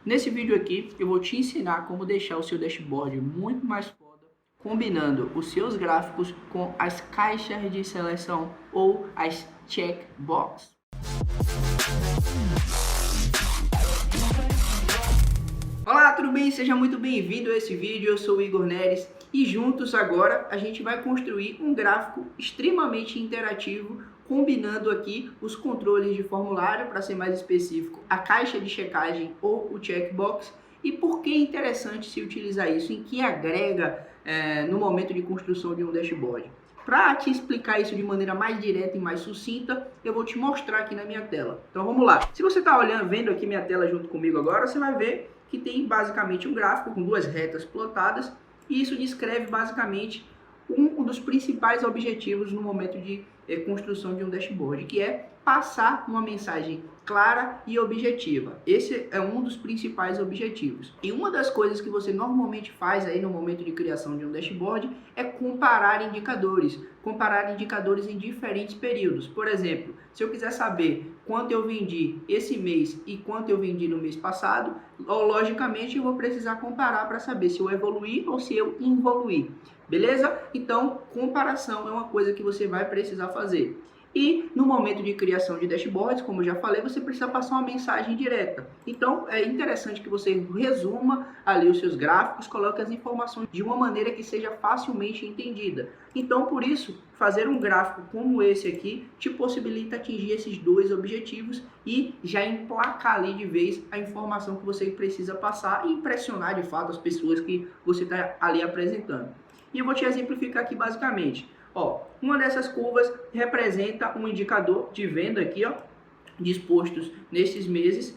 Nesse vídeo aqui eu vou te ensinar como deixar o seu dashboard muito mais foda, combinando os seus gráficos com as caixas de seleção ou as checkbox. Olá, tudo bem? Seja muito bem-vindo a esse vídeo. Eu sou o Igor Neres e juntos agora a gente vai construir um gráfico extremamente interativo, combinando aqui os controles de formulário, para ser mais específico, a caixa de checagem ou o checkbox. E por que é interessante se utilizar isso? Em que agrega no momento de construção de um dashboard? Para te explicar isso de maneira mais direta e mais sucinta, eu vou te mostrar aqui na minha tela. Então vamos lá. Se você está vendo aqui minha tela junto comigo agora, você vai ver que tem basicamente um gráfico com duas retas plotadas, e isso descreve basicamente um dos principais objetivos no momento de construção de um dashboard, que é passar uma mensagem clara e objetiva. Esse é um dos principais objetivos. E uma das coisas que você normalmente faz aí no momento de criação de um dashboard é comparar indicadores em diferentes períodos. Por exemplo, se eu quiser saber quanto eu vendi esse mês e quanto eu vendi no mês passado, logicamente eu vou precisar comparar para saber se eu evoluí ou se eu involuí. Beleza? Então, comparação é uma coisa que você vai precisar fazer. E no momento de criação de dashboards, como eu já falei, você precisa passar uma mensagem direta. Então, é interessante que você resuma ali os seus gráficos, coloque as informações de uma maneira que seja facilmente entendida. Então, por isso, fazer um gráfico como esse aqui te possibilita atingir esses dois objetivos e já emplacar ali de vez a informação que você precisa passar e impressionar de fato as pessoas que você está ali apresentando. E eu vou te exemplificar aqui basicamente. Ó, uma dessas curvas representa um indicador de venda aqui, ó, dispostos nesses meses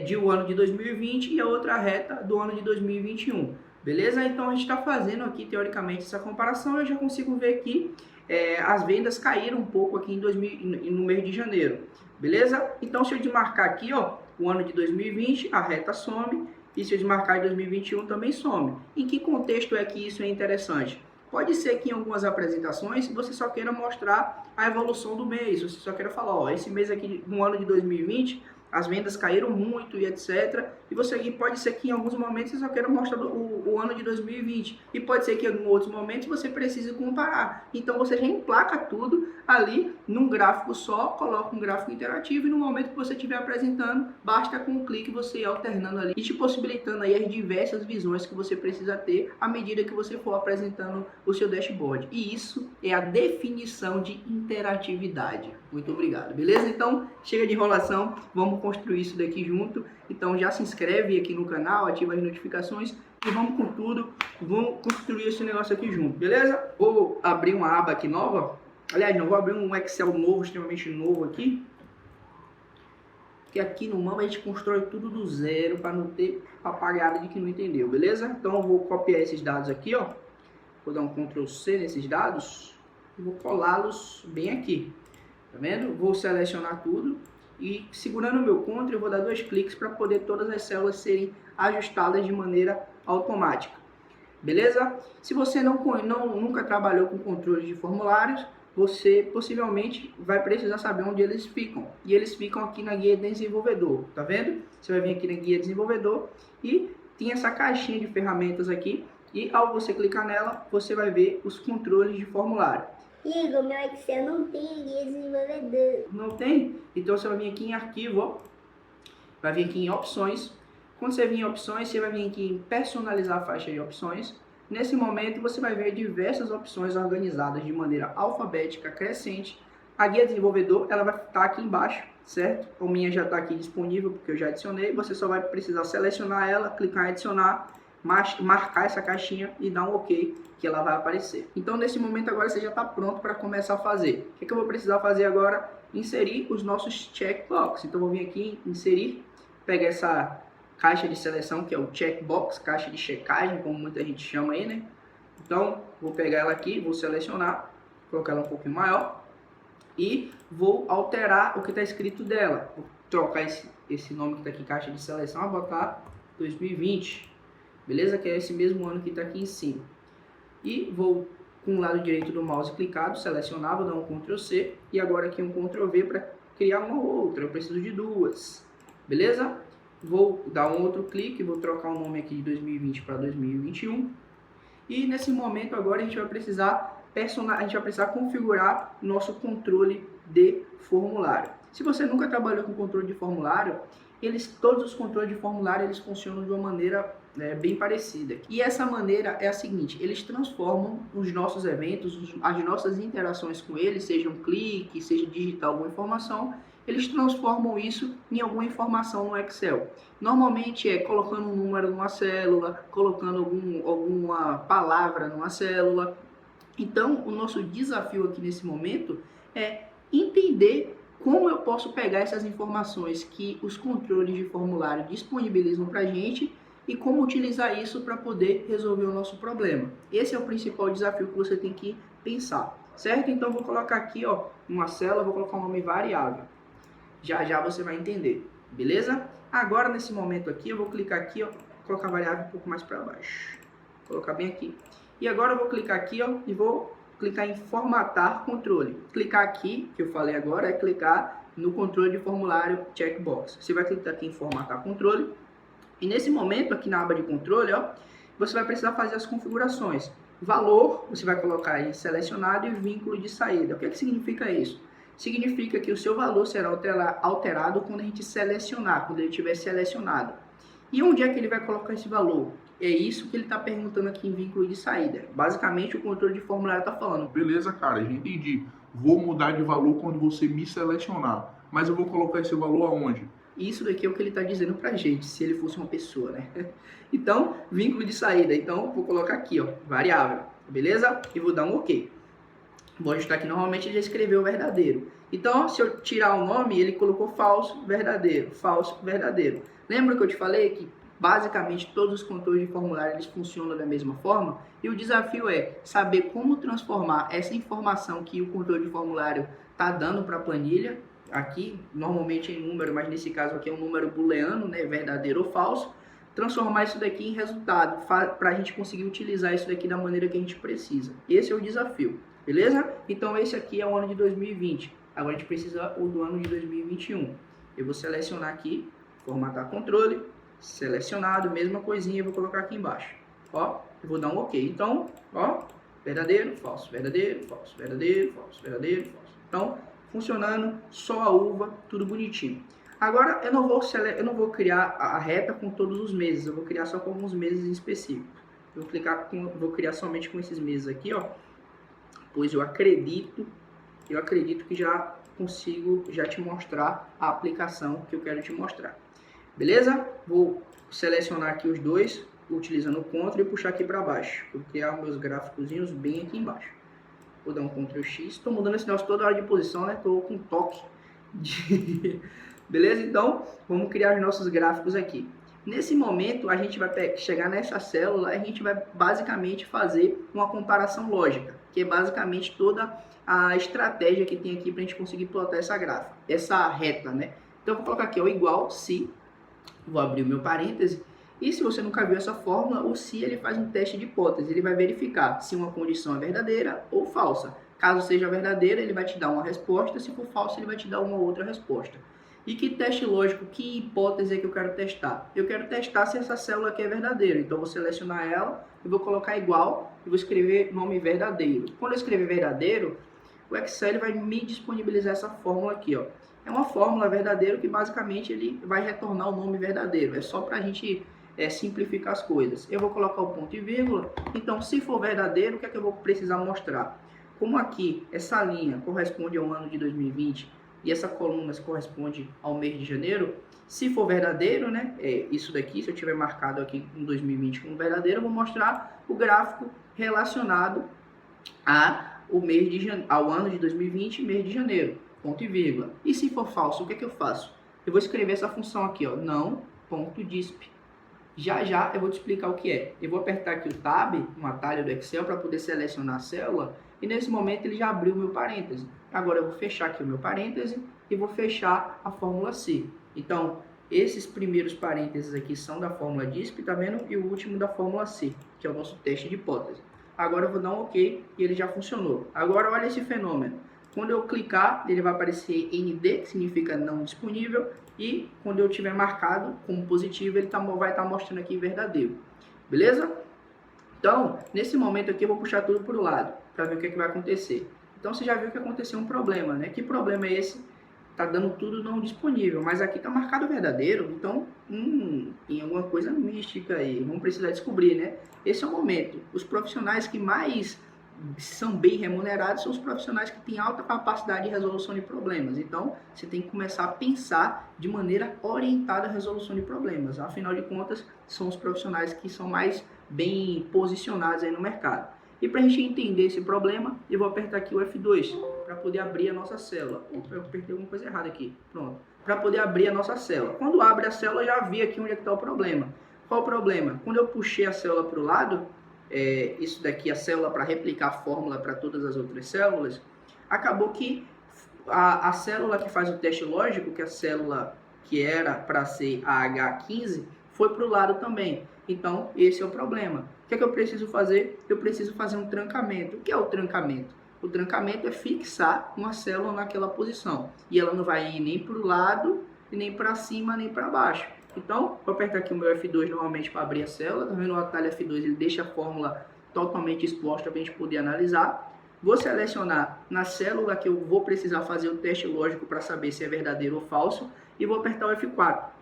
de o ano de 2020 e a outra reta do ano de 2021. Beleza? Então a gente está fazendo aqui teoricamente essa comparação. Eu já consigo ver que as vendas caíram um pouco aqui no mês de janeiro. Beleza? Então se eu desmarcar aqui, ó, o ano de 2020, a reta some. E se eu desmarcar em 2021 também some. Em que contexto é que isso é interessante? Pode ser que em algumas apresentações você só queira mostrar a evolução do mês, você só queira falar, ó, esse mês aqui no ano de 2020 as vendas caíram muito e etc. E pode ser que em alguns momentos você só queira mostrar o ano de 2020. E pode ser que em outros momentos você precise comparar. Então você já emplaca tudo ali num gráfico só, coloca um gráfico interativo e no momento que você estiver apresentando, basta com um clique você ir alternando ali e te possibilitando aí as diversas visões que você precisa ter à medida que você for apresentando o seu dashboard. E isso é a definição de interatividade. Muito obrigado, beleza? Então chega de enrolação, vamos construir isso daqui junto. Então já se inscreve aqui no canal, ativa as notificações e vamos com tudo, vamos construir esse negócio aqui junto, beleza? Vou abrir uma aba aqui nova, aliás não, vou abrir um Excel novo, extremamente novo aqui, que aqui no Mamba a gente constrói tudo do zero para não ter papagaiada de que não entendeu, beleza? Então eu vou copiar esses dados aqui, ó, vou dar um Ctrl C nesses dados e vou colá-los bem aqui, tá vendo? Vou selecionar tudo. E segurando o meu Ctrl, eu vou dar 2 cliques para poder todas as células serem ajustadas de maneira automática. Beleza? Se você nunca trabalhou com controle de formulários, você possivelmente vai precisar saber onde eles ficam. E eles ficam aqui na guia de desenvolvedor, tá vendo? Você vai vir aqui na guia de desenvolvedor e tem essa caixinha de ferramentas aqui. E ao você clicar nela, você vai ver os controles de formulário. Igor, meu Excel não tem guia desenvolvedor. Não tem? Então você vai vir aqui em arquivo, ó. Vai vir aqui em opções. Quando você vir em opções, você vai vir aqui em personalizar a faixa de opções. Nesse momento você vai ver diversas opções organizadas de maneira alfabética crescente. A guia desenvolvedor, ela vai estar aqui embaixo, certo? A minha já está aqui disponível porque eu já adicionei. Você só vai precisar selecionar ela, clicar em adicionar, marcar essa caixinha e dar um OK, que ela vai aparecer. Então nesse momento agora você já está pronto para começar a fazer. O que eu vou precisar fazer agora? Inserir os nossos checkbox. Então vou vir aqui em inserir, pegar essa caixa de seleção que é o checkbox, caixa de checagem, como muita gente chama aí, né? Então vou pegar ela aqui, vou selecionar, colocar ela um pouquinho maior e vou alterar o que está escrito dela. Vou trocar esse nome que está aqui, caixa de seleção, vou botar 2020. Beleza? Que é esse mesmo ano que está aqui em cima. E vou com o lado direito do mouse clicado, selecionar, vou dar um Ctrl C. E agora aqui um Ctrl V para criar uma outra. Eu preciso de duas. Beleza? vou dar um outro clique, vou trocar o nome aqui de 2020 para 2021. E nesse momento agora a gente vai precisar configurar nosso controle de formulário. Se você nunca trabalhou com controle de formulário, todos os controles de formulário eles funcionam de uma maneira bem parecida. E essa maneira é a seguinte: eles transformam os nossos eventos, as nossas interações com eles, seja um clique, seja digitar alguma informação, eles transformam isso em alguma informação no Excel. Normalmente é colocando um número numa célula, colocando alguma palavra numa célula. Então, o nosso desafio aqui nesse momento é entender como eu posso pegar essas informações que os controles de formulário disponibilizam para a gente e como utilizar isso para poder resolver o nosso problema. Esse é o principal desafio que você tem que pensar, certo? Então, vou colocar aqui, ó, uma célula, vou colocar um nome variável. Já você vai entender, beleza? Agora, nesse momento aqui, eu vou clicar aqui, ó, colocar a variável um pouco mais para baixo. Vou colocar bem aqui. E agora eu vou clicar aqui, ó, e vou clicar em formatar controle. Clicar aqui, que eu falei agora, é clicar no controle de formulário checkbox. Você vai clicar aqui em formatar controle. E nesse momento, aqui na aba de controle, ó, você vai precisar fazer as configurações. Valor, você vai colocar aí selecionado e vínculo de saída. O que significa isso? Significa que o seu valor será alterado quando a gente selecionar, quando ele estiver selecionado. E onde é que ele vai colocar esse valor? É isso que ele está perguntando aqui em vínculo de saída. Basicamente, o controle de formulário está falando: beleza, cara, já entendi. Vou mudar de valor quando você me selecionar. Mas eu vou colocar esse valor aonde? Isso daqui é o que ele está dizendo para a gente, se ele fosse uma pessoa, né? Então, vínculo de saída. Então, vou colocar aqui, ó, variável. Beleza? E vou dar um OK. Vou ajustar aqui, normalmente ele já escreveu verdadeiro. Então, se eu tirar o nome, ele colocou falso, verdadeiro, falso, verdadeiro. Lembra que eu te falei que basicamente todos os controles de formulário eles funcionam da mesma forma? E o desafio é saber como transformar essa informação que o controle de formulário está dando para a planilha, aqui normalmente em número, mas nesse caso aqui é um número booleano, né, verdadeiro ou falso, transformar isso daqui em resultado, para a gente conseguir utilizar isso daqui da maneira que a gente precisa. Esse é o desafio. Beleza? Então esse aqui é o ano de 2020. Agora a gente precisa do ano de 2021. Eu vou selecionar aqui, formatar controle, selecionado, mesma coisinha, eu vou colocar aqui embaixo. Ó, eu vou dar um OK. Então, ó, verdadeiro, falso, verdadeiro, falso, verdadeiro, falso, verdadeiro, falso. Então, funcionando, só a uva, tudo bonitinho. Agora eu não vou criar a reta com todos os meses, eu vou criar só com alguns meses específicos. Eu vou criar somente com esses meses aqui, ó. Pois eu acredito que já consigo te mostrar a aplicação que eu quero te mostrar. Beleza? Vou selecionar aqui os dois, utilizando o Ctrl e puxar aqui para baixo. Vou criar meus gráficozinhos bem aqui embaixo. Vou dar um Ctrl X. Estou mudando esse negócio toda hora de posição, né? Estou com toque. Beleza? Então, vamos criar os nossos gráficos aqui. Nesse momento, a gente vai chegar nessa célula e a gente vai basicamente fazer uma comparação lógica, que é basicamente toda a estratégia que tem aqui para a gente conseguir plotar essa reta, né? Então, eu vou colocar aqui, ó, igual se, vou abrir o meu parêntese, e se você nunca viu essa fórmula, o se ele faz um teste de hipótese, ele vai verificar se uma condição é verdadeira ou falsa. Caso seja verdadeira, ele vai te dar uma resposta, se for falsa, ele vai te dar uma outra resposta. E que teste lógico, que hipótese é que eu quero testar? Eu quero testar se essa célula aqui é verdadeira. Então, eu vou selecionar ela, eu vou colocar igual e vou escrever nome verdadeiro. Quando eu escrever verdadeiro, o Excel ele vai me disponibilizar essa fórmula aqui, ó. É uma fórmula verdadeira que basicamente ele vai retornar o nome verdadeiro. É só para a gente simplificar as coisas. Eu vou colocar o ponto e vírgula. Então, se for verdadeiro, o que é que eu vou precisar mostrar? Como aqui, essa linha corresponde ao ano de 2020, e essa coluna corresponde ao mês de janeiro, se for verdadeiro, né, isso daqui, se eu tiver marcado aqui em 2020 como verdadeiro, eu vou mostrar o gráfico relacionado ao ano de 2020, mês de janeiro, ponto e vírgula. E se for falso, o que é que eu faço? Eu vou escrever essa função aqui, ó, não.disp. Já eu vou te explicar o que é. Eu vou apertar aqui o Tab, um atalho do Excel, para poder selecionar a célula, e nesse momento ele já abriu o meu parêntese. Agora eu vou fechar aqui o meu parêntese e vou fechar a fórmula C. Então, esses primeiros parênteses aqui são da fórmula DISP, tá vendo? E o último da fórmula C, que é o nosso teste de hipótese. Agora eu vou dar um OK e ele já funcionou. Agora olha esse fenômeno. Quando eu clicar, ele vai aparecer ND, que significa não disponível, e quando eu tiver marcado como positivo, ele vai estar mostrando aqui verdadeiro. Beleza? Então, nesse momento aqui, eu vou puxar tudo para o lado, para ver o que vai acontecer. Então, você já viu que aconteceu um problema, né? Que problema é esse? Tá dando tudo não disponível, mas aqui tá marcado verdadeiro, então tem alguma coisa mística aí, vamos precisar descobrir, né? Esse é o momento. Os profissionais que mais são bem remunerados são os profissionais que têm alta capacidade de resolução de problemas. Então, você tem que começar a pensar de maneira orientada à resolução de problemas. Afinal de contas, são os profissionais que são mais bem posicionados aí no mercado. E para a gente entender esse problema, eu vou apertar aqui o F2 para poder abrir a nossa célula. Opa, eu apertei alguma coisa errada aqui. Pronto. Para poder abrir a nossa célula. Quando abre a célula, eu já vi aqui onde é que está o problema. Qual o problema? Quando eu puxei a célula para o lado, isso daqui, a célula para replicar a fórmula para todas as outras células, acabou que a célula que faz o teste lógico, que é a célula que era para ser a H15, foi para o lado também. Então, esse é o problema. O que é que eu preciso fazer? Eu preciso fazer um trancamento. O que é o trancamento? O trancamento é fixar uma célula naquela posição. E ela não vai ir nem para o lado, nem para cima, nem para baixo. Então, vou apertar aqui o meu F2 normalmente para abrir a célula. Tá vendo o atalho F2? Ele deixa a fórmula totalmente exposta para a gente poder analisar. Vou selecionar na célula que eu vou precisar fazer o teste lógico para saber se é verdadeiro ou falso. E vou apertar o F4.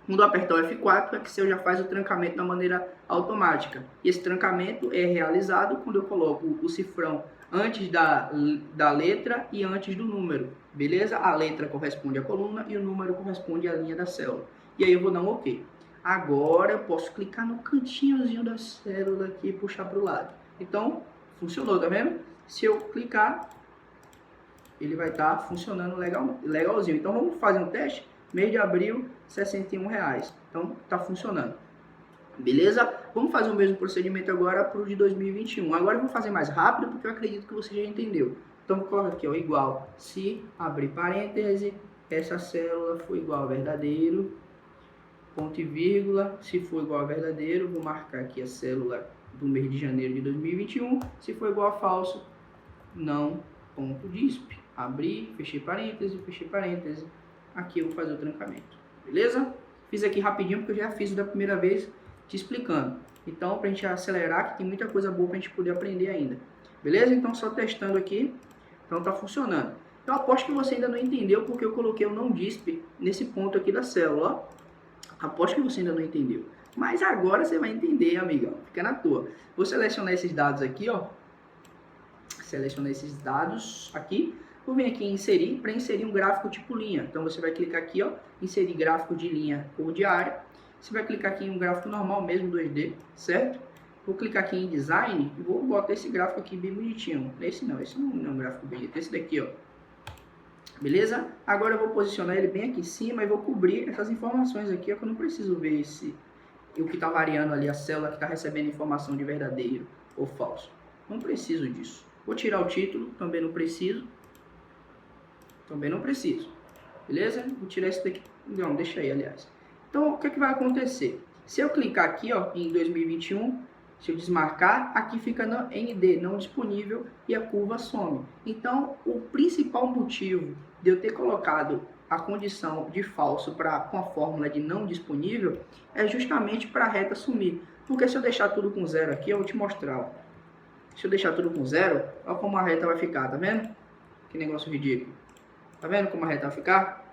Quando eu apertar o F4, o Excel já faz o trancamento da maneira automática. E esse trancamento é realizado quando eu coloco o cifrão antes da letra e antes do número. Beleza? A letra corresponde à coluna e o número corresponde à linha da célula. E aí eu vou dar um OK. Agora eu posso clicar no cantinhozinho da célula aqui e puxar para o lado. Então, funcionou, tá vendo? Se eu clicar, ele vai estar funcionando legalzinho. Então, vamos fazer um teste? Mês de abril, R$61. Então, tá funcionando. Beleza? Vamos fazer o mesmo procedimento agora para o de 2021. Agora eu vou fazer mais rápido, porque eu acredito que você já entendeu. Então, vou colocar aqui, ó, igual. Se abrir parêntese, essa célula for igual a verdadeiro, ponto e vírgula. Se for igual a verdadeiro, vou marcar aqui a célula do mês de janeiro de 2021. Se for igual a falso, não, ponto disp. Abrir, fechei parêntese, fechei parêntese. Aqui eu vou fazer o trancamento, beleza? Fiz aqui rapidinho porque eu já fiz da primeira vez te explicando. Então, pra gente acelerar, que tem muita coisa boa pra gente poder aprender ainda. Beleza? Então, só testando aqui. Então, tá funcionando. Então, aposto que você ainda não entendeu porque eu coloquei o não disp nesse ponto aqui da célula, ó. Aposto que você ainda não entendeu. Mas agora você vai entender, amigão. Fica na tua. Vou selecionar esses dados aqui, ó. Selecionar esses dados aqui. Vou vir aqui em inserir, para inserir um gráfico tipo linha. Então, você vai clicar aqui, ó, inserir gráfico de linha ou de área. Você vai clicar aqui em um gráfico normal mesmo, 2D, certo? Vou clicar aqui em design e vou botar esse gráfico aqui bem bonitinho. Esse não é um gráfico bonito, esse daqui, ó. Beleza? Agora eu vou posicionar ele bem aqui em cima e vou cobrir essas informações aqui, ó, que eu não preciso ver o que está variando ali, a célula que está recebendo informação de verdadeiro ou falso. Não preciso disso. Vou tirar o título, também não preciso. Também não preciso. Beleza? Vou tirar esse daqui. Não, deixa aí, aliás. Então, o que é que vai acontecer? Se eu clicar aqui, ó, em 2021, se eu desmarcar, aqui fica no ND, não disponível, e a curva some. Então, o principal motivo de eu ter colocado a condição de falso com a fórmula de não disponível é justamente para a reta sumir. Porque se eu deixar tudo com zero aqui, eu vou te mostrar, ó. Se eu deixar tudo com zero, olha como a reta vai ficar, tá vendo? Que negócio ridículo. Tá vendo como a reta vai ficar?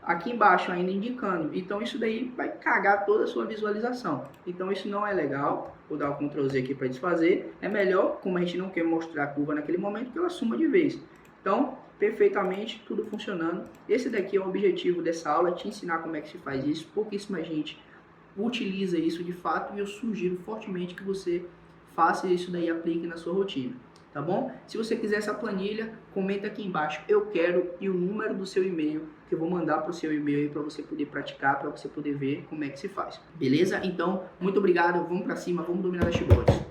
Aqui embaixo ainda indicando. Então isso daí vai cagar toda a sua visualização. Então isso não é legal. Vou dar o Ctrl Z aqui para desfazer. É melhor, como a gente não quer mostrar a curva naquele momento, que ela suma de vez. Então, perfeitamente, tudo funcionando. Esse daqui é o objetivo dessa aula, te ensinar como é que se faz isso. Pouquíssima gente utiliza isso de fato e eu sugiro fortemente que você faça isso daí e aplique na sua rotina. Tá bom? Se você quiser essa planilha, comenta aqui embaixo, eu quero, e o número do seu e-mail, que eu vou mandar para o seu e-mail aí para você poder praticar, para você poder ver como é que se faz. Beleza? Então, muito obrigado, vamos para cima, vamos dominar dashboards.